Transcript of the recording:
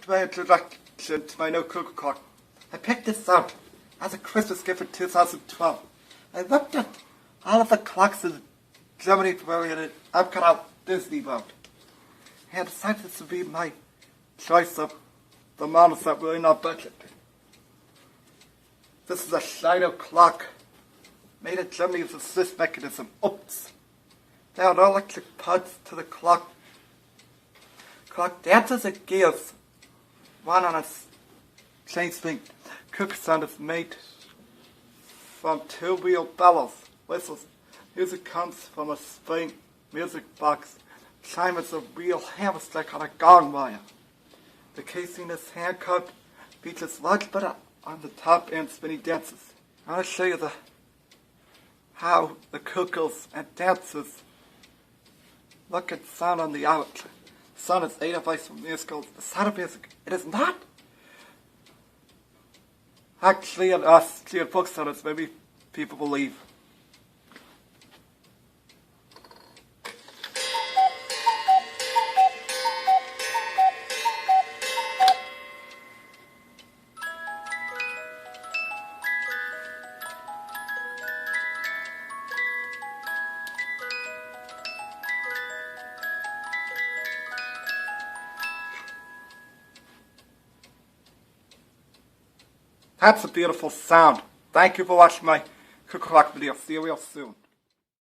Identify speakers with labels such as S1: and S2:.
S1: my introduction to my new Cuckoo clock. I picked this up as a Christmas gift for 2012. I looked at all of the clocks in Germany where we had I've got out Disney World. And I decided this would be my choice of the models that were in our budget. This is a Schneider clock made in Germany with a Swiss mechanism. Oops. There are no electric parts to the clock. Clock dances and gears. One on a chain swing. Cuckoo sound is made from two-wheel bellows, whistles. Music comes from a spring music box. Chime is a real hammer strike on a gong wire. The casing is hand-cut, features large butter on the top and spinny dances. I want to show you how the cuckoos and dances look and sound on the out. The sound is a device from musicals. The sound of music. It is not actually an Austrian book sound as maybe people believe. That's a beautiful sound. Thank you for watching my Cuckoo Clock video. See you real soon.